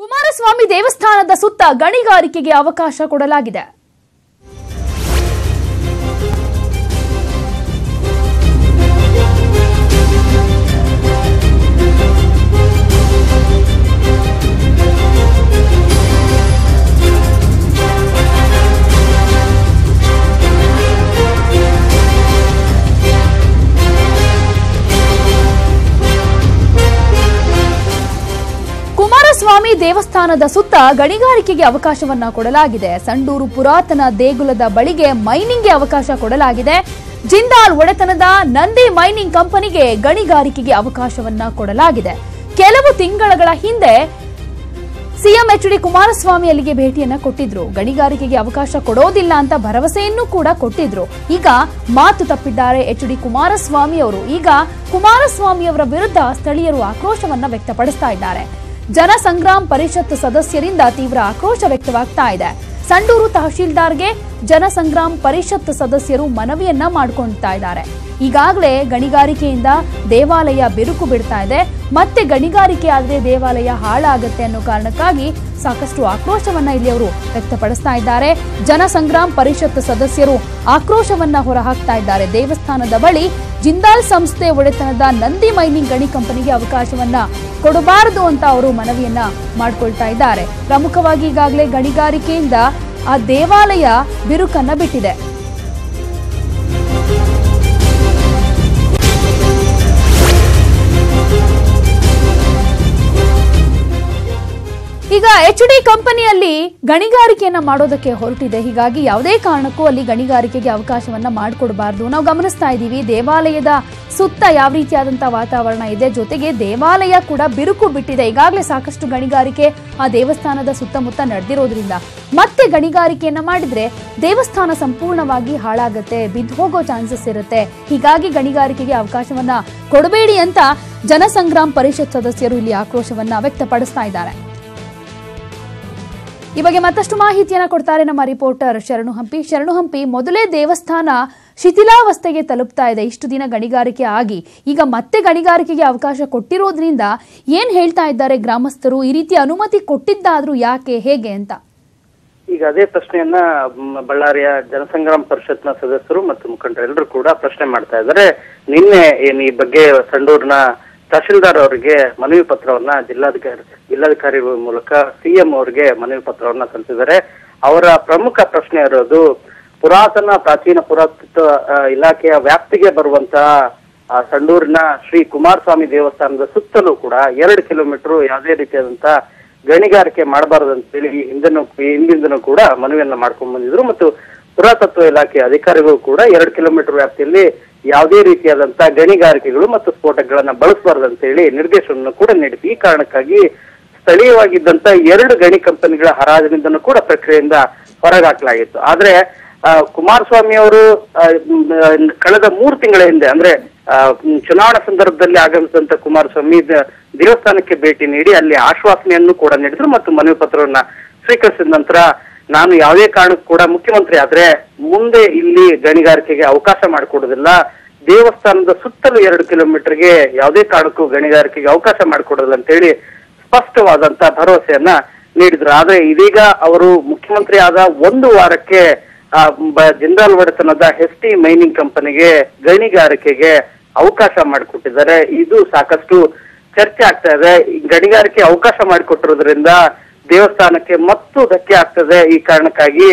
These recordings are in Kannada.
ಕುಮಾರಸ್ವಾಮಿ ದೇವಸ್ಥಾನದ ಸುತ್ತ ಗಣಿಗಾರಿಕೆಗೆ ಅವಕಾಶ ಕೊಡಲಾಗಿದೆ. ಕುಮಾರಸ್ವಾಮಿ ದೇವಸ್ಥಾನದ ಸುತ್ತ ಗಣಿಗಾರಿಕೆಗೆ ಅವಕಾಶವನ್ನ ಕೊಡಲಾಗಿದೆ. ಸಂಡೂರು ಪುರಾತನ ದೇಗುಲದ ಬಳಿಗೆ ಮೈನಿಂಗ್ಗೆ ಅವಕಾಶ ಕೊಡಲಾಗಿದೆ. ಜಿಂದಾಲ್ ಒಡೆತನದ ನಂದಿ ಮೈನಿಂಗ್ ಕಂಪನಿಗೆ ಗಣಿಗಾರಿಕೆಗೆ ಅವಕಾಶವನ್ನ ಕೊಡಲಾಗಿದೆ. ಕೆಲವು ತಿಂಗಳ ಹಿಂದೆ ಸಿಎಂ ಎಚ್.ಡಿ. ಕುಮಾರಸ್ವಾಮಿ ಅಲ್ಲಿಗೆ ಭೇಟಿಯನ್ನ ಕೊಟ್ಟಿದ್ರು. ಗಣಿಗಾರಿಕೆಗೆ ಅವಕಾಶ ಕೊಡೋದಿಲ್ಲ ಅಂತ ಭರವಸೆಯನ್ನು ಕೂಡ ಕೊಟ್ಟಿದ್ರು. ಈಗ ಮಾತು ತಪ್ಪಿದ್ದಾರೆ ಎಚ್.ಡಿ. ಕುಮಾರಸ್ವಾಮಿ ಅವರು. ಈಗ ಕುಮಾರಸ್ವಾಮಿ ಅವರ ವಿರುದ್ಧ ಸ್ಥಳೀಯರು ಆಕ್ರೋಶವನ್ನ ವ್ಯಕ್ತಪಡಿಸ್ತಾ ಇದ್ದಾರೆ. ಜನಸಂಗ್ರಾಮ್ ಪರಿಷತ್ ಸದಸ್ಯರಿಂದ ತೀವ್ರ ಆಕ್ರೋಶ ವ್ಯಕ್ತವಾಗ್ತಾ ಇದೆ. ಸಂಡೂರು ತಹಶೀಲ್ದಾರ್ಗೆ ಜನಸಂಗ್ರಾಮ್ ಪರಿಷತ್ ಸದಸ್ಯರು ಮನವಿಯನ್ನ ಮಾಡಿಕೊಳ್ತಾ ಇದ್ದಾರೆ. ಈಗಾಗಲೇ ಗಣಿಗಾರಿಕೆಯಿಂದ ದೇವಾಲಯ ಬಿರುಕು ಬಿಡ್ತಾ ಇದೆ. ಮತ್ತೆ ಗಣಿಗಾರಿಕೆ ಆದ್ರೆ ದೇವಾಲಯ ಹಾಳಾಗತ್ತೆ ಅನ್ನೋ ಕಾರಣಕ್ಕಾಗಿ ಸಾಕಷ್ಟು ಆಕ್ರೋಶವನ್ನ ಇಲ್ಲಿ ಅವರು ವ್ಯಕ್ತಪಡಿಸ್ತಾ ಇದ್ದಾರೆ. ಜನಸಂಗ್ರಾಮ್ ಪರಿಷತ್ ಸದಸ್ಯರು ಆಕ್ರೋಶವನ್ನ ಹೊರಹಾಕ್ತಾ ಇದ್ದಾರೆ. ದೇವಸ್ಥಾನದ ಬಳಿ ಜಿಂದಾಲ್ ಸಂಸ್ಥೆ ಒಡೆತನದ ನಂದಿ ಮೈನಿಂಗ್ ಗಣಿ ಕಂಪನಿಗೆ ಅವಕಾಶವನ್ನ ಕೊಡಬಾರದು ಅಂತ ಅವರು ಮನವಿಯನ್ನ ಮಾಡಿಕೊಳ್ತಾ ಇದ್ದಾರೆ. ಪ್ರಮುಖವಾಗಿ ಈಗಾಗಲೇ ಗಣಿಗಾರಿಕೆಯಿಂದ ಆ ದೇವಾಲಯ ಬಿರುಕನ್ನ ಬಿಟ್ಟಿದೆ. ಈಗ ಎಚ್.ಡಿ. ಕಂಪನಿಯಲ್ಲಿ ಗಣಿಗಾರಿಕೆಯನ್ನ ಮಾಡೋದಕ್ಕೆ ಹೊರಟಿದೆ. ಹೀಗಾಗಿ ಯಾವುದೇ ಕಾರಣಕ್ಕೂ ಅಲ್ಲಿ ಗಣಿಗಾರಿಕೆಗೆ ಅವಕಾಶವನ್ನ ಮಾಡಿಕೊಡಬಾರದು. ನಾವು ಗಮನಿಸ್ತಾ ಇದ್ದೀವಿ ದೇವಾಲಯದ ಸುತ್ತ ಯಾವ ರೀತಿಯಾದಂತಹ ವಾತಾವರಣ ಇದೆ, ಜೊತೆಗೆ ದೇವಾಲಯ ಕೂಡ ಬಿರುಕು ಬಿಟ್ಟಿದೆ. ಈಗಾಗಲೇ ಸಾಕಷ್ಟು ಗಣಿಗಾರಿಕೆ ಆ ದೇವಸ್ಥಾನದ ಸುತ್ತಮುತ್ತ ನಡೆದಿರೋದ್ರಿಂದ ಮತ್ತೆ ಗಣಿಗಾರಿಕೆಯನ್ನ ಮಾಡಿದ್ರೆ ದೇವಸ್ಥಾನ ಸಂಪೂರ್ಣವಾಗಿ ಹಾಳಾಗತ್ತೆ, ಬಿದ್ದು ಹೋಗೋ ಚಾನ್ಸಸ್ ಇರುತ್ತೆ. ಹೀಗಾಗಿ ಗಣಿಗಾರಿಕೆಗೆ ಅವಕಾಶವನ್ನ ಕೊಡಬೇಡಿ ಅಂತ ಜನಸಂಗ್ರಾಮ್ ಪರಿಷತ್ ಸದಸ್ಯರು ಇಲ್ಲಿ ಆಕ್ರೋಶವನ್ನ ವ್ಯಕ್ತಪಡಿಸ್ತಾ ಇದ್ದಾರೆ. ಈ ಬಗ್ಗೆ ಮತ್ತಷ್ಟು ಮಾಹಿತಿಯನ್ನ ಕೊಡ್ತಾರೆ ನಮ್ಮ ರಿಪೋರ್ಟರ್ ಶರಣು ಹಂಪಿ. ಮೊದಲೇ ದೇವಸ್ಥಾನ ಶಿಥಿಲಾವಸ್ಥೆಗೆ ತಲುಪ್ತಾ ಇದೆ. ಇಷ್ಟು ದಿನ ಗಣಿಗಾರಿಕೆ ಆಗಿ ಈಗ ಮತ್ತೆ ಗಣಿಗಾರಿಕೆಗೆ ಅವಕಾಶ ಕೊಟ್ಟಿರೋದ್ರಿಂದ ಏನ್ ಹೇಳ್ತಾ ಇದ್ದಾರೆ ಗ್ರಾಮಸ್ಥರು? ಈ ರೀತಿ ಅನುಮತಿ ಕೊಟ್ಟಿದ್ದಾದ್ರೂ ಯಾಕೆ, ಹೇಗೆ ಅಂತ ಈಗ ಅದೇ ಪ್ರಶ್ನೆಯನ್ನ ಬಳ್ಳಾರಿಯ ಜನಸಂಗ್ರಾಮ ಪರಿಷತ್ನ ಸದಸ್ಯರು ಮತ್ತು ಮುಖಂಡರು ಎಲ್ಲರೂ ಕೂಡ ಪ್ರಶ್ನೆ ಮಾಡ್ತಾ ಇದ್ದಾರೆ. ನಿನ್ನೆ ಏನ್ ಈ ಬಗ್ಗೆ ಸಂಡೂರಿನ ತಹಶೀಲ್ದಾರ್ ಅವರಿಗೆ ಮನವಿ ಪತ್ರವನ್ನ ಜಿಲ್ಲಾಧಿಕಾರಿ ಮೂಲಕ ಸಿಎಂ ಅವರಿಗೆ ಮನವಿ ಪತ್ರವನ್ನ ಸಲ್ಲಿಸಿದ್ದಾರೆ. ಅವರ ಪ್ರಮುಖ ಪ್ರಶ್ನೆ ಇರೋದು ಪ್ರಾಚೀನ ಪುರಾತತ್ವ ಇಲಾಖೆಯ ವ್ಯಾಪ್ತಿಗೆ ಬರುವಂತಹ ಸಂಡೂರಿನ ಶ್ರೀ ಕುಮಾರಸ್ವಾಮಿ ದೇವಸ್ಥಾನದ ಸುತ್ತಲೂ ಕೂಡ 2 ಕಿಲೋಮೀಟರ್ ಯಾವುದೇ ರೀತಿಯಾದಂತಹ ಗಣಿಗಾರಿಕೆ ಮಾಡಬಾರದು ಅಂತೇಳಿ ಹಿಂದಿಂದನೂ ಕೂಡ ಮನವಿಯನ್ನ ಮಾಡ್ಕೊಂಡ್ ಬಂದಿದ್ರು. ಮತ್ತು ಪುರಾತತ್ವ ಇಲಾಖೆ ಅಧಿಕಾರಿಗಳು ಕೂಡ 2 ಕಿಲೋಮೀಟರ್ ವ್ಯಾಪ್ತಿಯಲ್ಲಿ ಯಾವುದೇ ರೀತಿಯಾದಂತಹ ಗಣಿಗಾರಿಕೆಗಳು ಮತ್ತು ಸ್ಫೋಟಗಳನ್ನ ಬಳಸಬಾರದು ಅಂತ ಹೇಳಿ ನಿರ್ದೇಶನವನ್ನು ಕೂಡ ನೀಡಿತು. ಈ ಕಾರಣಕ್ಕಾಗಿ ಸ್ಥಳೀಯವಾಗಿದ್ದಂತ 2 ಗಣಿ ಕಂಪನಿಗಳ ಹರಾಜಿನಿಂದನೂ ಕೂಡ ಪ್ರಕ್ರಿಯೆಯಿಂದ ಹೊರಗಾಕಲಾಗಿತ್ತು. ಆದ್ರೆ ಕುಮಾರಸ್ವಾಮಿ ಅವರು ಕಳೆದ 3 ತಿಂಗಳ ಹಿಂದೆ ಅಂದ್ರೆ ಚುನಾವಣಾ ಸಂದರ್ಭದಲ್ಲಿ ಆಗಮಿಸಿದಂತ ಕುಮಾರಸ್ವಾಮಿ ದೇವಸ್ಥಾನಕ್ಕೆ ಭೇಟಿ ನೀಡಿ ಅಲ್ಲಿ ಆಶ್ವಾಸನೆಯನ್ನು ಕೂಡ ನೀಡಿದ್ರು ಮತ್ತು ಮನವಿ ಪತ್ರವನ್ನ ಸ್ವೀಕರಿಸಿದ ನಂತರ ನಾನು ಯಾವುದೇ ಕಾರಣಕ್ಕೂ ಕೂಡ ಮುಖ್ಯಮಂತ್ರಿ ಆದ್ರೆ ಮುಂದೆ ಇಲ್ಲಿ ಗಣಿಗಾರಿಕೆಗೆ ಅವಕಾಶ ಮಾಡಿಕೊಡೋದಿಲ್ಲ, ದೇವಸ್ಥಾನದ ಸುತ್ತಲೂ 2 ಕಿಲೋಮೀಟರ್ಗೆ ಯಾವುದೇ ಕಾರಣಕ್ಕೂ ಗಣಿಗಾರಿಕೆಗೆ ಅವಕಾಶ ಮಾಡಿಕೊಡೋದಿಲ್ಲ ಅಂತ ಹೇಳಿ ಸ್ಪಷ್ಟವಾದಂತ ಭರವಸೆಯನ್ನ ನೀಡಿದ್ರು. ಆದ್ರೆ ಇದೀಗ ಅವರು ಮುಖ್ಯಮಂತ್ರಿ ಆದ 1 ವಾರಕ್ಕೆ ಜಿಂದಾಲ್ ಒಡೆತನದ ಎಸ್.ಟಿ. ಮೈನಿಂಗ್ ಕಂಪನಿಗೆ ಗಣಿಗಾರಿಕೆಗೆ ಅವಕಾಶ ಮಾಡಿಕೊಟ್ಟಿದ್ದಾರೆ. ಇದು ಸಾಕಷ್ಟು ಚರ್ಚೆ ಆಗ್ತಾ ಇದೆ. ಗಣಿಗಾರಿಕೆ ಅವಕಾಶ ಮಾಡಿಕೊಟ್ಟಿರೋದ್ರಿಂದ ದೇವಸ್ಥಾನಕ್ಕೆ ಮತ್ತು ಧಕ್ಕೆ ಆಗ್ತದೆ. ಈ ಕಾರಣಕ್ಕಾಗಿ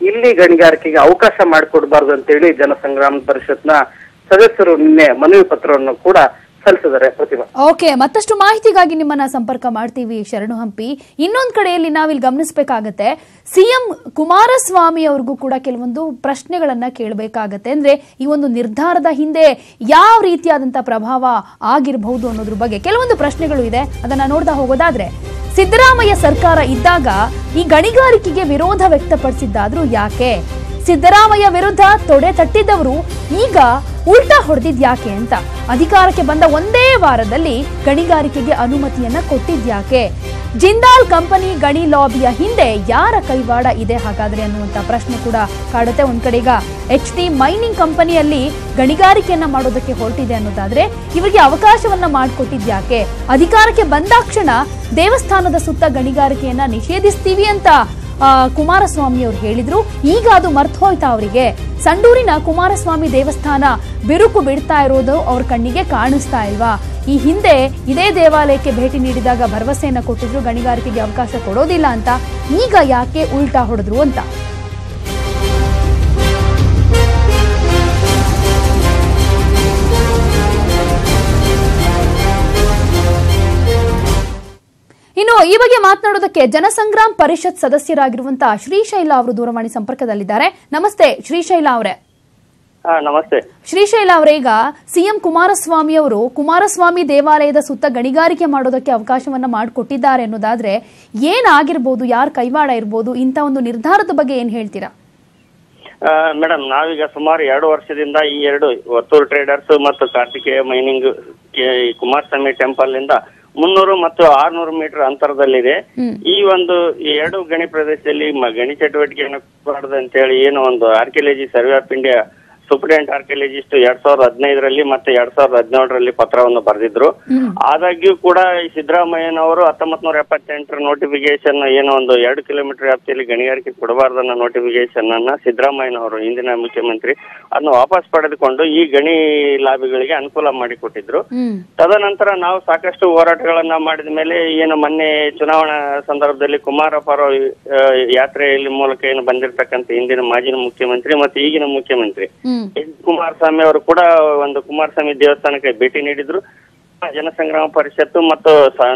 ಇಲ್ಲಿ ಗಣಿಗಾರಿಕೆಗೆ ಅವಕಾಶ ಮಾಡಿಕೊಡಬಾರದು ಅಂತ ಹೇಳಿ ಜನಸಂಗ್ರಾಮ ಪರಿಷತ್ನ ಸದಸ್ಯರು ನಿನ್ನೆ ಮನವಿ ಪತ್ರವನ್ನು ಕೂಡ ಸಲ್ಲಿಸಿದ್ದಾರೆ. ಪ್ರತಿಭಾ, ಓಕೆ, ಮತ್ತಷ್ಟು ಮಾಹಿತಿಗಾಗಿ ನಿಮ್ಮನ್ನ ಸಂಪರ್ಕ ಮಾಡ್ತೀವಿ ಶರಣು ಹಂಪಿ. ಇನ್ನೊಂದ್ ಕಡೆಯಲ್ಲಿ ನಾವಿಲ್ಲಿ ಗಮನಿಸಬೇಕಾಗತ್ತೆ, ಸಿಎಂ ಕುಮಾರಸ್ವಾಮಿ ಅವ್ರಿಗೂ ಕೂಡ ಕೆಲವೊಂದು ಪ್ರಶ್ನೆಗಳನ್ನ ಕೇಳಬೇಕಾಗತ್ತೆ. ಅಂದ್ರೆ ಈ ಒಂದು ನಿರ್ಧಾರದ ಹಿಂದೆ ಯಾವ ರೀತಿಯಾದಂತಹ ಪ್ರಭಾವ ಆಗಿರಬಹುದು ಅನ್ನೋದ್ರ ಬಗ್ಗೆ ಕೆಲವೊಂದು ಪ್ರಶ್ನೆಗಳು ಇದೆ. ಅದನ್ನ ನೋಡ್ತಾ ಹೋಗೋದಾದ್ರೆ, ಸಿದ್ದರಾಮಯ್ಯ ಸರ್ಕಾರ ಇದ್ದಾಗ ಈ ಗಣಿಗಾರಿಕೆಗೆ ವಿರೋಧ ವ್ಯಕ್ತಪಡಿಸಿದ್ದಾದ್ರೂ ಯಾಕೆ? ಸಿದ್ದರಾಮಯ್ಯ ವಿರುದ್ಧ ತೊಡೆ ತಟ್ಟಿದ್ದವರು ಈಗ ಉಲ್ಟಾ ಹೊಡೆದಿದ್ಯಾಕೆ ಅಂತ. ಅಧಿಕಾರಕ್ಕೆ ಬಂದ ಒಂದೇ ವಾರದಲ್ಲಿ ಗಣಿಗಾರಿಕೆಗೆ ಅನುಮತಿಯನ್ನ ಕೊಟ್ಟಿದ್ಯಾಕೆ? ಜಿಂದಾಲ್ ಕಂಪನಿ ಗಣಿ ಲಾಬಿಯ ಹಿಂದೆ ಯಾರ ಕೈವಾಡ ಇದೆ ಹಾಗಾದ್ರೆ ಅನ್ನುವಂತ ಪ್ರಶ್ನೆ ಕೂಡ ಕಾಡುತ್ತೆ. ಒಂದ್ ಕಡೆ ಈಗ HD ಮೈನಿಂಗ್ ಕಂಪನಿಯಲ್ಲಿ ಗಣಿಗಾರಿಕೆಯನ್ನ ಮಾಡೋದಕ್ಕೆ ಹೊರಟಿದೆ ಅನ್ನೋದಾದ್ರೆ ಇವರಿಗೆ ಅವಕಾಶವನ್ನ ಮಾಡಿಕೊಟ್ಟಿದ್ಯಾಕೆ? ಅಧಿಕಾರಕ್ಕೆ ಬಂದಾಕ್ಷಣ ದೇವಸ್ಥಾನದ ಸುತ್ತ ಗಣಿಗಾರಿಕೆಯನ್ನ ನಿಷೇಧಿಸ್ತೀವಿ ಅಂತ ಕುಮಾರಸ್ವಾಮಿ ಅವರು ಹೇಳಿದ್ರು. ಈಗ ಅದು ಮರ್ತು ಹೋಯ್ತಾ ಅವರಿಗೆ? ಸಂಡೂರಿನ ಕುಮಾರಸ್ವಾಮಿ ದೇವಸ್ಥಾನ ಬಿರುಕು ಬಿಡ್ತಾ ಇರೋದು ಅವ್ರ ಕಣ್ಣಿಗೆ ಕಾಣಿಸ್ತಾ ಇಲ್ವಾ? ಈ ಹಿಂದೆ ಇದೇ ದೇವಾಲಯಕ್ಕೆ ಭೇಟಿ ನೀಡಿದಾಗ ಭರವಸೆಯನ್ನ ಕೊಟ್ಟಿದ್ರು ಗಣಿಗಾರಿಕೆಗೆ ಅವಕಾಶ ಕೊಡೋದಿಲ್ಲ ಅಂತ. ಈಗ ಯಾಕೆ ಉಲ್ಟಾ ಹೊಡೆದ್ರು ಅಂತ. ಇನ್ನು ಈ ಬಗ್ಗೆ ಮಾತನಾಡೋದಕ್ಕೆ ಜನಸಂಗ್ರಾಮ್ ಪರಿಷತ್ ಸದಸ್ಯರಾಗಿರುವಂತಹ ಶ್ರೀಶೈಲ ಅವರು ದೂರವಾಣಿ ಸಂಪರ್ಕದಲ್ಲಿದ್ದಾರೆ. ನಮಸ್ತೆ ಶ್ರೀಶೈಲ ಅವರೇ. ನಮಸ್ತೆ ಶ್ರೀಶೈಲ ಅವರೇ, ಈಗ ಸಿಎಂ ಕುಮಾರಸ್ವಾಮಿ ಅವರು ಕುಮಾರಸ್ವಾಮಿ ದೇವಾಲಯದ ಸುತ್ತ ಗಣಿಗಾರಿಕೆ ಮಾಡೋದಕ್ಕೆ ಅವಕಾಶವನ್ನ ಮಾಡಿಕೊಟ್ಟಿದ್ದಾರೆ ಅನ್ನೋದಾದ್ರೆ ಏನಾಗಿರ್ಬೋದು? ಯಾರ ಕೈವಾಡ ಇರ್ಬೋದು? ಇಂಥ ಒಂದು ನಿರ್ಧಾರದ ಬಗ್ಗೆ ಏನ್ ಹೇಳ್ತೀರಾ? ಮೇಡಮ್, ನಾವೀಗ ಸುಮಾರು 2 ವರ್ಷದಿಂದ ಈ ವರ್ತೂರ್ ಟ್ರೇಡರ್ಸ್ ಮತ್ತು ಕಾರ್ತಿಕೇಯ ಮೈನಿಂಗ್ ಕುಮಾರಸ್ವಾಮಿ ಟೆಂಪಲ್ ಇಂದ 300 ಮತ್ತು 600 ಮೀಟರ್ ಅಂತರದಲ್ಲಿದೆ. ಈ ಒಂದು 2 ಗಣಿ ಪ್ರದೇಶದಲ್ಲಿ ಗಣಿ ಚಟುವಟಿಕೆಯನ್ನು ಮಾಡದಂತ ಹೇಳಿ ಏನು ಒಂದು archaeology survey of India superintendent archaeologist 2015ರಲ್ಲಿ ಮತ್ತೆ 2017ರಲ್ಲಿ ಪತ್ರವನ್ನು ಬರೆದಿದ್ರು. ಆದಾಗ್ಯೂ ಕೂಡ ಈ ಸಿದ್ದರಾಮಯ್ಯನವರು 1978 ನೋಟಿಫಿಕೇಶನ್ ಏನು ಒಂದು 2 ಕಿಲೋಮೀಟರ್ ವ್ಯಾಪ್ತಿಯಲ್ಲಿ ಗಣಿಗಾರಿಕೆ ಕೊಡಬಾರ್ದನ್ನ ನೋಟಿಫಿಕೇಶನ್ ಅನ್ನ ಸಿದ್ದರಾಮಯ್ಯನವರು ಹಿಂದಿನ ಮುಖ್ಯಮಂತ್ರಿ ಅದನ್ನು ವಾಪಸ್ ಪಡೆದುಕೊಂಡು ಈ ಗಣಿ ಲಾಬಿಗಳಿಗೆ ಅನುಕೂಲ ಮಾಡಿಕೊಟ್ಟಿದ್ರು. ತದನಂತರ ನಾವು ಸಾಕಷ್ಟು ಹೋರಾಟಗಳನ್ನ ಮಾಡಿದ ಮೇಲೆ ಏನು ಮೊನ್ನೆ ಚುನಾವಣಾ ಸಂದರ್ಭದಲ್ಲಿ ಕುಮಾರಪರ ಯಾತ್ರೆಯಲ್ಲಿ ಮೂಲಕ ಏನು ಬಂದಿರತಕ್ಕಂತ ಹಿಂದಿನ ಮಾಜಿ ಮುಖ್ಯಮಂತ್ರಿ ಮತ್ತು ಈಗಿನ ಮುಖ್ಯಮಂತ್ರಿ ಕುಮಾರಸ್ವಾಮಿ ಅವರು ಕೂಡ ಒಂದು ಕುಮಾರಸ್ವಾಮಿ ದೇವಸ್ಥಾನಕ್ಕೆ ಭೇಟಿ ನೀಡಿದ್ರು. ಜನಸಂಗ್ರಾಮ ಪರಿಷತ್ತು ಮತ್ತು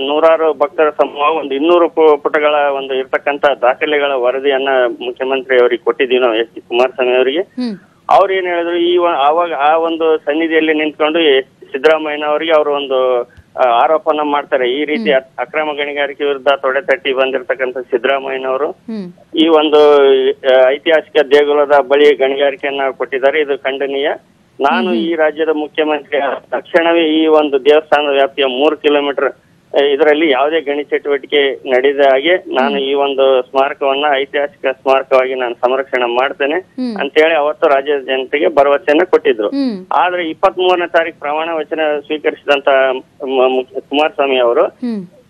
ನೂರಾರು ಭಕ್ತರ ಸಮೂಹ ಒಂದು 200 ಪುಟಗಳ ಒಂದು ಇರ್ತಕ್ಕಂತ ದಾಖಲೆಗಳ ವರದಿಯನ್ನ ಮುಖ್ಯಮಂತ್ರಿ ಅವರಿಗೆ ಕೊಟ್ಟಿದ್ದೀವಿ ನಾವು ಎಸ್ ಕುಮಾರಸ್ವಾಮಿ ಅವರಿಗೆ. ಅವ್ರು ಏನ್ ಹೇಳಿದ್ರು, ಅವಾಗ ಆ ಒಂದು ಸನ್ನಿಧಿಯಲ್ಲಿ ನಿಂತ್ಕೊಂಡು ಸಿದ್ದರಾಮಯ್ಯನವರಿಗೆ ಅವರು ಒಂದು ಆರೋಪನ ಮಾಡ್ತಾರೆ. ಈ ರೀತಿ ಅಕ್ರಮ ಗಣಿಗಾರಿಕೆ ವಿರುದ್ಧ ತೊಡೆ ತಟ್ಟಿ ಬಂದಿರತಕ್ಕಂಥ ಸಿದ್ದರಾಮಯ್ಯನವರು ಈ ಒಂದು ಐತಿಹಾಸಿಕ ದೇಗುಲದ ಬಳಿ ಗಣಿಗಾರಿಕೆಯನ್ನ ಕೊಟ್ಟಿದ್ದಾರೆ. ಇದು ಖಂಡನೀಯ. ನಾನು ಈ ರಾಜ್ಯದ ಮುಖ್ಯಮಂತ್ರಿ ತಕ್ಷಣವೇ ಈ ಒಂದು ದೇವಸ್ಥಾನದ ವ್ಯಾಪ್ತಿಯ 3 ಕಿಲೋಮೀಟರ್ ಇದರಲ್ಲಿ ಯಾವುದೇ ಗಣಿ ಚಟುವಟಿಕೆ ನಡೆದ ಹಾಗೆ ನಾನು ಈ ಒಂದು ಸ್ಮಾರಕವನ್ನ ಐತಿಹಾಸಿಕ ಸ್ಮಾರಕವಾಗಿ ನಾನು ಸಂರಕ್ಷಣೆ ಮಾಡ್ತೇನೆ ಅಂತ ಹೇಳಿ ಅವತ್ತು ರಾಜ್ಯದ ಜನತೆಗೆ ಭರವಸೆಯನ್ನ ಕೊಟ್ಟಿದ್ರು. ಆದ್ರೆ 23ನೇ ತಾರೀಕು ಪ್ರಮಾಣ ವಚನ ಸ್ವೀಕರಿಸಿದಂತ ಕುಮಾರಸ್ವಾಮಿ ಅವರು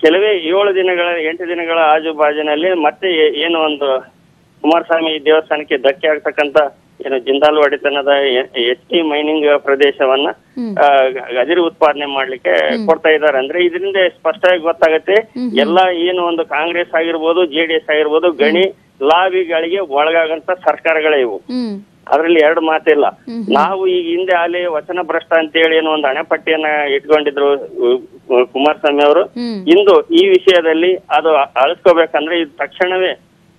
ಕೆಲವೇ 8 ದಿನಗಳ ಆಜುಬಾಜಿನಲ್ಲಿ ಮತ್ತೆ ಏನು ಒಂದು ಕುಮಾರಸ್ವಾಮಿ ದೇವಸ್ಥಾನಕ್ಕೆ ಧಕ್ಕೆ ಆಗ್ತಕ್ಕಂತ ಏನು ಜಿಂದಾಲ್ ಒಡೆತನದ HD ಮೈನಿಂಗ್ ಪ್ರದೇಶವನ್ನ ಅದಿರು ಉತ್ಪಾದನೆ ಮಾಡ್ಲಿಕ್ಕೆ ಕೊಡ್ತಾ ಇದ್ದಾರೆ. ಅಂದ್ರೆ ಇದರಿಂದ ಸ್ಪಷ್ಟವಾಗಿ ಗೊತ್ತಾಗತ್ತೆ ಎಲ್ಲಾ ಏನು ಒಂದು ಕಾಂಗ್ರೆಸ್ ಆಗಿರ್ಬೋದು, JDS ಆಗಿರ್ಬೋದು, ಗಣಿ ಲಾಬಿಗಳಿಗೆ ಒಳಗಾಗಂತ ಸರ್ಕಾರಗಳೇ ಇವು. ಅದ್ರಲ್ಲಿ 2 ಮಾತಿಲ್ಲ. ನಾವು ಈಗ ಹಿಂದೆ ಅಲ್ಲಿ ವಚನ ಭ್ರಷ್ಟ ಅಂತ ಹೇಳಿ ಏನೋ ಒಂದು ಹಣೆಪಟ್ಟಿಯನ್ನ ಇಟ್ಕೊಂಡಿದ್ರು ಕುಮಾರಸ್ವಾಮಿ ಅವರು. ಇಂದು ಈ ವಿಷಯದಲ್ಲಿ ಅದು ಅಳಿಸ್ಕೋಬೇಕಂದ್ರೆ ಇದು ತಕ್ಷಣವೇ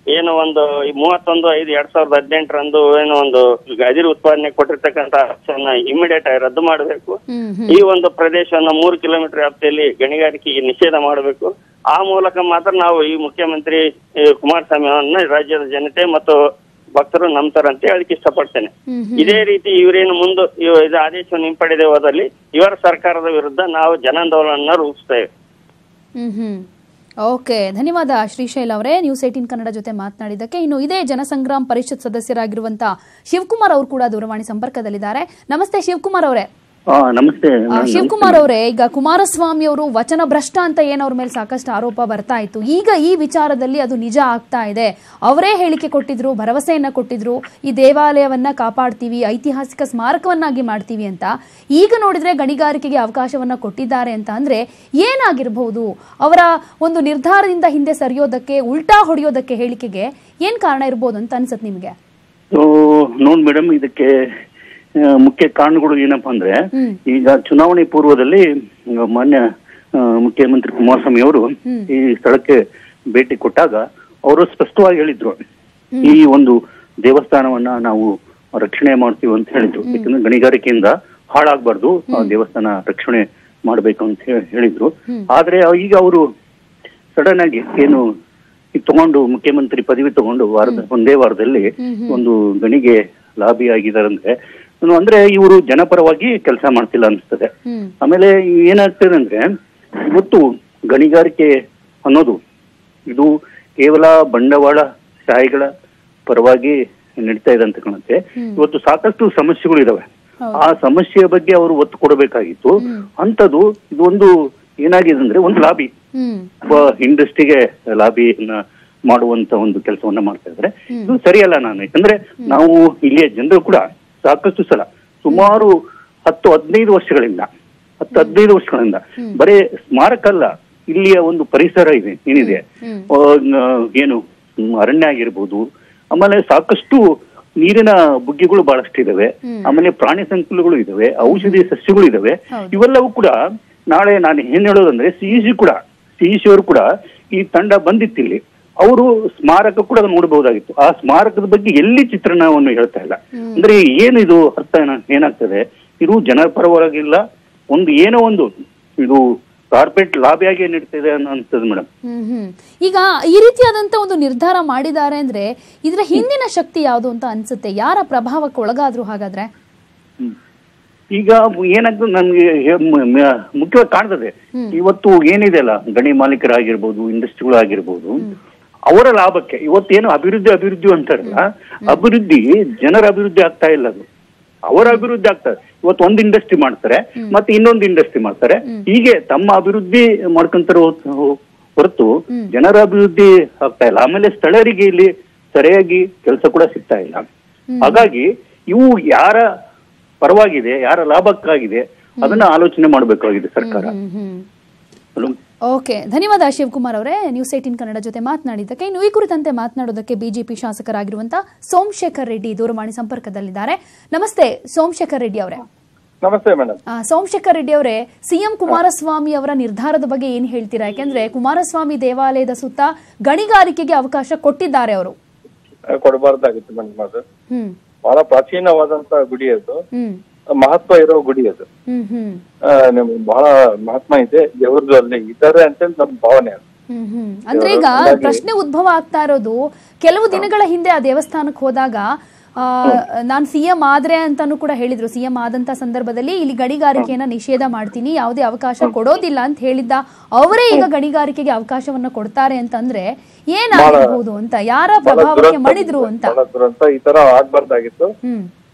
ಏನು ಒಂದು 31/5/2018 ಏನು ಒಂದು ಅದಿರು ಉತ್ಪಾದನೆ ಕೊಟ್ಟಿರ್ತಕ್ಕಂತ ಇಮಿಡಿಯೇಟ್ ಆಗಿ ರದ್ದು ಮಾಡಬೇಕು. ಈ ಒಂದು ಪ್ರದೇಶವನ್ನ 3 ಕಿಲೋಮೀಟರ್ ವ್ಯಾಪ್ತಿಯಲ್ಲಿ ಗಣಿಗಾರಿಕೆಗೆ ನಿಷೇಧ ಮಾಡಬೇಕು. ಆ ಮೂಲಕ ಮಾತ್ರ ನಾವು ಈ ಮುಖ್ಯಮಂತ್ರಿ ಕುಮಾರಸ್ವಾಮಿಯವನ್ನ ರಾಜ್ಯದ ಜನತೆ ಮತ್ತು ಭಕ್ತರು ನಂಬ್ತಾರಂತ ಹೇಳಲಿಕ್ಕೆ ಇಷ್ಟಪಡ್ತೇನೆ. ಇದೇ ರೀತಿ ಇವರೇನು ಮುಂದೆ ಇದು ಆದೇಶವನ್ನು ಹಿಂಪಡೆದೇ ಹೋದಲ್ಲಿ ಇವರ ಸರ್ಕಾರದ ವಿರುದ್ಧ ನಾವು ಜನಾಂದೋಲನ ರೂಪಿಸ್ತೇವೆ. ಓಕೆ, ಧನ್ಯವಾದ ಶ್ರೀಶೈಲ್ ಅವರೇ ನ್ಯೂಸ್ 18 ಕನ್ನಡ ಜೊತೆ ಮಾತನಾಡಿದ್ದಕ್ಕೆ. ಇನ್ನು ಇದೇ ಜನಸಂಗ್ರಾಮ್ ಪರಿಷತ್ ಸದಸ್ಯರಾಗಿರುವಂತಹ ಶಿವಕುಮಾರ್ ಅವರು ಕೂಡ ದೂರವಾಣಿ ಸಂಪರ್ಕದಲ್ಲಿದ್ದಾರೆ. ನಮಸ್ತೆ ಶಿವಕುಮಾರ್ ಅವರೇ. ನಮಸ್ತೆ ಶಿವಕುಮಾರ್ ಅವರೇ, ಈಗ ಕುಮಾರಸ್ವಾಮಿ ಅವರು ವಚನ ಭ್ರಷ್ಟ ಅಂತ ಏನ್ ಅವ್ರ ಮೇಲೆ ಸಾಕಷ್ಟು ಆರೋಪ ಬರ್ತಾ ಇತ್ತು. ಈಗ ಈ ವಿಚಾರದಲ್ಲಿ ಅದು ನಿಜ ಆಗ್ತಾ ಇದೆ. ಅವರೇ ಹೇಳಿಕೆ ಕೊಟ್ಟಿದ್ರು, ಭರವಸೆಯನ್ನ ಕೊಟ್ಟಿದ್ರು, ಈ ದೇವಾಲಯವನ್ನ ಕಾಪಾಡ್ತೀವಿ, ಐತಿಹಾಸಿಕ ಸ್ಮಾರಕವನ್ನಾಗಿ ಮಾಡ್ತೀವಿ ಅಂತ. ಈಗ ನೋಡಿದ್ರೆ ಗಣಿಗಾರಿಕೆಗೆ ಅವಕಾಶವನ್ನ ಕೊಟ್ಟಿದ್ದಾರೆ ಅಂತ ಅಂದ್ರೆ ಏನಾಗಿರಬಹುದು? ಅವರ ಒಂದು ನಿರ್ಧಾರದಿಂದ ಹಿಂದೆ ಸರಿಯೋದಕ್ಕೆ, ಉಲ್ಟಾ ಹೊಡೆಯೋದಕ್ಕೆ ಹೇಳಿಕೆಗೆ ಏನ್ ಕಾರಣ ಇರ್ಬೋದು ಅಂತ ಅನ್ಸತ್ ನಿಮ್ಗೆ? ನೋಡ್ ಮೇಡಮ್, ಇದಕ್ಕೆ ಮುಖ್ಯ ಕಾರಣಗಳು ಏನಪ್ಪಾ ಅಂದ್ರೆ, ಈಗ ಚುನಾವಣೆ ಪೂರ್ವದಲ್ಲಿ ಮಾನ್ಯ ಮುಖ್ಯಮಂತ್ರಿ ಕುಮಾರಸ್ವಾಮಿ ಅವರು ಈ ಸ್ಥಳಕ್ಕೆ ಭೇಟಿ ಕೊಟ್ಟಾಗ ಅವರು ಸ್ಪಷ್ಟವಾಗಿ ಹೇಳಿದ್ರು, ಈ ಒಂದು ದೇವಸ್ಥಾನವನ್ನ ನಾವು ರಕ್ಷಣೆ ಮಾಡ್ತೀವಿ ಅಂತ ಹೇಳಿದ್ರು. ಯಾಕಂದ್ರೆ ಗಣಿಗಾರಿಕೆಯಿಂದ ಹಾಳಾಗಬಾರ್ದು, ದೇವಸ್ಥಾನ ರಕ್ಷಣೆ ಮಾಡ್ಬೇಕು ಅಂತ ಹೇಳಿದ್ರು. ಆದ್ರೆ ಈಗ ಅವರು ಸಡನ್ ಆಗಿ ಏನು ತಗೊಂಡು ಮುಖ್ಯಮಂತ್ರಿ ಪದವಿ ತಗೊಂಡು ಒಂದೇ ವಾರದಲ್ಲಿ ಒಂದು ಗಣಿಗೆ ಲಾಬಿ ಆಗಿದ್ದಾರೆ ಅಂದ್ರೆ ಇವರು ಜನಪರವಾಗಿ ಕೆಲಸ ಮಾಡ್ತಿಲ್ಲ ಅನಿಸ್ತದೆ. ಆಮೇಲೆ ಏನಾಗ್ತದೆ ಅಂದ್ರೆ ಇವತ್ತು ಗಣಿಗಾರಿಕೆ ಅನ್ನೋದು ಇದು ಕೇವಲ ಬಂಡವಾಳ ಶಾಹಿಗಳ ಪರವಾಗಿ ನಡೀತಾ ಇದೆ ಅಂತ ಕಾಣುತ್ತೆ. ಇವತ್ತು ಸಾಕಷ್ಟು ಸಮಸ್ಯೆಗಳು ಇದಾವೆ. ಆ ಸಮಸ್ಯೆಯ ಬಗ್ಗೆ ಅವರು ಒತ್ತು ಕೊಡಬೇಕಾಗಿತ್ತು. ಅಂತದ್ದು ಇದೊಂದು ಏನಾಗಿದೆ ಅಂದ್ರೆ ಒಂದು ಲಾಬಿ, ಇಂಡಸ್ಟ್ರಿಗೆ ಲಾಬಿಯನ್ನ ಮಾಡುವಂತ ಒಂದು ಕೆಲಸವನ್ನ ಮಾಡ್ತಾ ಇದ್ರೆ ಇದು ಸರಿಯಲ್ಲ. ಯಾಕಂದ್ರೆ ನಾವು ಇಲ್ಲಿಯ ಜನರು ಕೂಡ ಸಾಕಷ್ಟು ಸಲ ಸುಮಾರು 10-15 ವರ್ಷಗಳಿಂದ ಬರೀ ಸ್ಮಾರಕ ಅಲ್ಲ, ಇಲ್ಲಿಯ ಒಂದು ಪರಿಸರ ಏನಿದೆ ಏನು ಅರಣ್ಯ ಆಗಿರ್ಬೋದು, ಆಮೇಲೆ ಸಾಕಷ್ಟು ನೀರಿನ ಬುಗ್ಗೆಗಳು ಬಹಳಷ್ಟು ಇದಾವೆ, ಆಮೇಲೆ ಪ್ರಾಣಿ ಸಂಕುಲಗಳು ಇದಾವೆ, ಔಷಧಿ ಸಸ್ಯಗಳು ಇದಾವೆ. ಇವೆಲ್ಲವೂ ಕೂಡ ನಾಳೆ ನಾನು ಏನ್ ಹೇಳೋದಂದ್ರೆ ಸಿಇಸಿ ಅವರು ಕೂಡ ಈ ತಂಡ ಬಂದಿತ್ತಿಲ್ಲಿ, ಅವರು ಸ್ಮಾರಕ ಕೂಡ ನೋಡಬಹುದಾಗಿತ್ತು. ಆ ಸ್ಮಾರಕದ ಬಗ್ಗೆ ಎಲ್ಲಿ ಚಿತ್ರಣವನ್ನು ಹೇಳ್ತಾ ಇಲ್ಲ. ಅಂದ್ರೆ ಏನಿದು ಅರ್ಥ ಏನಾಗ್ತದೆ, ಇದು ಜನರ ಪರವಾಗಿಲ್ಲ, ಏನೋ ಒಂದು ಇದು ಕಾರ್ಪೊರೇಟ್ ಲಾಬಿಯಾಗಿ ನಡೀತಿದೆ ಅನ್ಸ್ತದೆ ಮೇಡಮ್. ಈಗ ಈ ರೀತಿಯಾದಂತ ಒಂದು ನಿರ್ಧಾರ ಮಾಡಿದ್ದಾರೆ ಅಂದ್ರೆ ಇದರ ಹಿಂದಿನ ಶಕ್ತಿ ಯಾವುದು ಅಂತ ಅನ್ಸುತ್ತೆ? ಯಾರ ಪ್ರಭಾವಕ್ಕೆ ಒಳಗಾದ್ರು ಹಾಗಾದ್ರೆ? ಈಗ ಏನಾಗ್ತದೆ ನನ್ಗೆ ಮುಖ್ಯವಾಗಿ ಕಾಣ್ತದೆ, ಇವತ್ತು ಏನಿದೆ ಅಲ್ಲ, ಗಣಿ ಮಾಲೀಕರಾಗಿರ್ಬೋದು, ಇಂಡಸ್ಟ್ರಿಗಳು ಆಗಿರ್ಬೋದು, ಅವರ ಲಾಭಕ್ಕೆ ಇವತ್ತೇನು ಅಭಿವೃದ್ಧಿ ಅಂತಾರಲ್ಲ, ಅಭಿವೃದ್ಧಿ ಜನರ ಅಭಿವೃದ್ಧಿ ಆಗ್ತಾ ಇಲ್ಲ, ಅದು ಅವರ ಅಭಿವೃದ್ಧಿ ಆಗ್ತದೆ. ಇವತ್ತು ಒಂದು ಇಂಡಸ್ಟ್ರಿ ಮಾಡ್ತಾರೆ, ಮತ್ತೆ ಇನ್ನೊಂದು ಇಂಡಸ್ಟ್ರಿ ಮಾಡ್ತಾರೆ, ಹೀಗೆ ತಮ್ಮ ಅಭಿವೃದ್ಧಿ ಮಾಡ್ಕೊಂತಾರ ಹೊರತು ಜನರ ಅಭಿವೃದ್ಧಿ ಆಗ್ತಾ ಇಲ್ಲ. ಆಮೇಲೆ ಸ್ಥಳೀಯರಿಗೆ ಇಲ್ಲಿ ಸರಿಯಾಗಿ ಕೆಲಸ ಕೂಡ ಸಿಗ್ತಾ ಇಲ್ಲ. ಹಾಗಾಗಿ ಇವು ಯಾರ ಪರವಾಗಿದೆ, ಯಾರ ಲಾಭಕ್ಕಾಗಿದೆ ಅದನ್ನ ಆಲೋಚನೆ ಮಾಡಬೇಕಾಗಿದೆ ಸರ್ಕಾರ. ಓಕೆ, ಧನ್ಯವಾದ ಶಿವಕುಮಾರ್ ಅವರೇ ನ್ಯೂಸ್ 18 ಕನ್ನಡ ಜೊತೆ ಮಾತನಾಡಿದ್ದಕ್ಕೆ. ಇನ್ನು ಈ ಕುರಿತಂತೆ ಮಾತನಾಡೋದಕ್ಕೆ ಬಿಜೆಪಿ ಶಾಸಕರಾಗಿರುವಂತಹ ಸೋಮಶೇಖರ್ ರೆಡ್ಡಿ ದೂರವಾಣಿ ಸಂಪರ್ಕದಲ್ಲಿದ್ದಾರೆ. ನಮಸ್ತೆ ಸೋಮಶೇಖರ್ ರೆಡ್ಡಿ ಅವರೇ. ನಮಸ್ತೆ ಮೇಡಮ್. ಸೋಮಶೇಖರ್ ರೆಡ್ಡಿ ಅವರೇ, ಸಿಎಂ ಕುಮಾರಸ್ವಾಮಿ ಅವರ ನಿರ್ಧಾರದ ಬಗ್ಗೆ ಏನ್ ಹೇಳ್ತೀರಾ? ಯಾಕೆಂದ್ರೆ ಕುಮಾರಸ್ವಾಮಿ ದೇವಾಲಯದ ಸುತ್ತ ಗಣಿಗಾರಿಕೆಗೆ ಅವಕಾಶ ಕೊಟ್ಟಿದ್ದಾರೆ, ಅವರು ಕೊಡಬಾರ್ದಾಗಿತ್ತು ಮೇಡಮ್. ಅದು ಬಹಳ ಪ್ರಾಚೀನವಾದಂತ ಗುಡಿ, ಅದು ಮಹತ್ವ ಇರೋ ಗುಡಿ, ಅದು ಬಹಳ ಮಹತ್ವ ಇದೆ, ದೇವ್ರದ್ದು ಅಲ್ಲಿ ಇದ್ದಾರೆ ಅಂತ ನಮ್ ಭಾವನೆ. ಅಂದ್ರೆ ಈಗ ಪ್ರಶ್ನೆ ಉದ್ಭವ ಆಗ್ತಾ ಇರೋದು, ಕೆಲವು ದಿನಗಳ ಹಿಂದೆ ಆ ದೇವಸ್ಥಾನಕ್ಕೆ ಹೋದಾಗ ನಾನ್ ಸಿಎಂ ಆದ್ರೆ ಅಂತಾನು ಕೂಡ ಹೇಳಿದ್ರು. ಸಿಎಂ ಆದಂತ ಸಂದರ್ಭದಲ್ಲಿ ಇಲ್ಲಿ ಗಣಿಗಾರಿಕೆಯನ್ನ ನಿಷೇಧ ಮಾಡ್ತೀನಿ, ಯಾವುದೇ ಅವಕಾಶ ಕೊಡೋದಿಲ್ಲ ಅಂತ ಹೇಳಿದ್ದ ಅವರೇ ಈಗ ಗಣಿಗಾರಿಕೆಗೆ ಅವಕಾಶವನ್ನ ಕೊಡ್ತಾರೆ ಅಂತಂದ್ರೆ ಏನಾಗಬಹುದು ಅಂತ, ಯಾರ ಪ್ರಭಾವಕ್ಕೆ ಮಣಿದ್ರು ಅಂತ? ಈ ತರ ಆಗ್ಬಾರ್ದಾಗಿತ್ತು.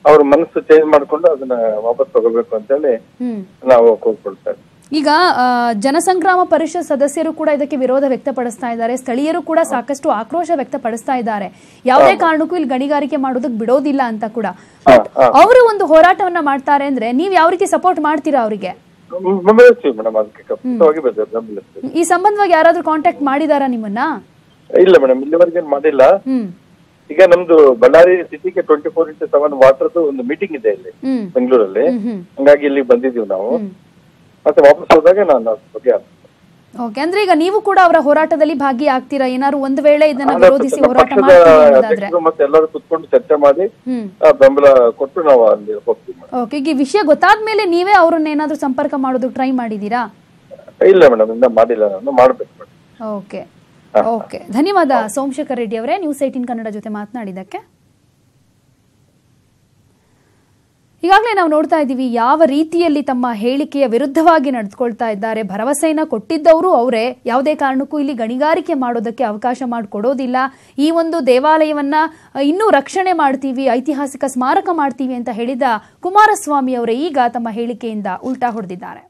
ಅವ್ರ ಮನಸ್ಸು ಚೇಂಜ್ ಮಾಡ್ಕೊಂಡು ಅದನ್ನ ವಾಪಸ್ ತಗೋಬೇಕು ಅಂತ ಹೇಳಿ ನಾವು ಕೋರ್ಕೊಳ್ತಾ ಇದ್ದೀವಿ. ಈಗ ಜನಸಂಗ್ರಾಮ ಪರಿಷತ್ ಸದಸ್ಯರು ಕೂಡ ಇದಕ್ಕೆ ವಿರೋಧ ವ್ಯಕ್ತಪಡಿಸ್ತಾ ಇದ್ದಾರೆ, ಸ್ಥಳೀಯರು ಕೂಡ ಸಾಕಷ್ಟು ಆಕ್ರೋಶ ವ್ಯಕ್ತಪಡಿಸ್ತಾ ಇದ್ದಾರೆ. ಯಾವುದೇ ಕಾರಣಕ್ಕೂ ಇಲ್ಲಿ ಗಣಿಗಾರಿಕೆ ಮಾಡೋದಕ್ಕೆ ಬಿಡೋದಿಲ್ಲ ಅಂತ ಕೂಡ. ಅವರು ಒಂದು ಹೋರಾಟವನ್ನ ಮಾಡ್ತಾರೆ ಅಂದ್ರೆ ನೀವ್ ಯಾವ ರೀತಿ ಸಪೋರ್ಟ್ ಮಾಡ್ತೀರಾ ಅವರಿಗೆ? ಈ ಸಂಬಂಧವಾಗಿ ಯಾರಾದ್ರೂ ಕಾಂಟ್ಯಾಕ್ಟ್ ಮಾಡಿದಾರಾ ನಿಮ್ಮನ್ನ? ಇಲ್ಲ ಮೇಡಮ್, ಇಲ್ಲಿವರೆಗೆ ಮಾಡಿಲ್ಲ. ಈಗ ನಮ್ದು ಬಳ್ಳಾರಿ ಸಿಟಿಗೆ 24x7 ವಾಟರ್ದು ಒಂದು ಮೀಟಿಂಗ್ ಇದೆ ಇಲ್ಲಿ ಬೆಂಗಳೂರಲ್ಲಿ, ಹಂಗಾಗಿ ಇಲ್ಲಿ ಬಂದಿದೀವಿ ನಾವು. ಮತ್ತೆ ವಾಪಸ್ ಹೋದಾಗ ನಾನು ಬಗ್ಗೆ. ಓಕೆ, ಅಂದ್ರೆ ಈಗ ನೀವು ಕೂಡ ಅವರ ಹೋರಾಟದಲ್ಲಿ ಭಾಗಿಯಾಗ್ತೀರಾ? ಏನಾದ್ರು ಒಂದು ವೇಳೆ ಇದನ್ನ ವಿರೋಧಿಸಿ ಹೋರಾಟ ಮಾಡ್ತೀರಾ? ಮತ್ತೆ ಎಲ್ಲರೂ ಕುತ್ಕೊಂಡು ಚರ್ಚೆ ಮಾಡಿ ಬೆಂಬಲ ಕೊಟ್ಟು ನಾವು ಅಲ್ಲಿ ಹೋಗ್ತೀವಿ. ಓಕೆ, ಈಗ ಈ ವಿಷಯ ಗೊತ್ತಾದ್ಮೇಲೆ ನೀವೇ ಅವ್ರನ್ನ ಏನಾದ್ರು ಸಂಪರ್ಕ ಮಾಡೋದಕ್ಕೆ ಟ್ರೈ ಮಾಡಿದೀರಾ? ಇಲ್ಲ ಮೇಡಮ್, ಇನ್ನ ಮಾಡಿಲ್ಲ, ನಾನು ಮಾಡ್ಬೇಕು ಮೇಡಮ್. ಓಕೆ ಓಕೆ, ಧನ್ಯವಾದ ಸೋಮಶೇಖರ್ ರೆಡ್ಡಿ ಅವರೇ ನ್ಯೂಸ್ 18 ಕನ್ನಡ ಜೊತೆ ಮಾತನಾಡಿದ್ದಕ್ಕೆ. ಈಗಾಗಲೇ ನಾವು ನೋಡ್ತಾ ಇದ್ದೀವಿ ಯಾವ ರೀತಿಯಲ್ಲಿ ತಮ್ಮ ಹೇಳಿಕೆಯ ವಿರುದ್ಧವಾಗಿ ನಡೆದುಕೊಳ್ತಾ ಇದ್ದಾರೆ. ಭರವಸೆಯನ್ನ ಕೊಟ್ಟಿದ್ದವರು ಅವರೇ, ಯಾವುದೇ ಕಾರಣಕ್ಕೂ ಇಲ್ಲಿ ಗಣಿಗಾರಿಕೆ ಮಾಡೋದಕ್ಕೆ ಅವಕಾಶ ಮಾಡಿಕೊಡೋದಿಲ್ಲ, ಈ ಒಂದು ದೇವಾಲಯವನ್ನ ಇನ್ನೂ ರಕ್ಷಣೆ ಮಾಡ್ತೀವಿ, ಐತಿಹಾಸಿಕ ಸ್ಮಾರಕ ಮಾಡ್ತೀವಿ ಅಂತ ಹೇಳಿದ ಕುಮಾರಸ್ವಾಮಿ ಅವರೇ ಈಗ ತಮ್ಮ ಹೇಳಿಕೆಯಿಂದ ಉಲ್ಟಾ ಹೊಡೆದಿದ್ದಾರೆ.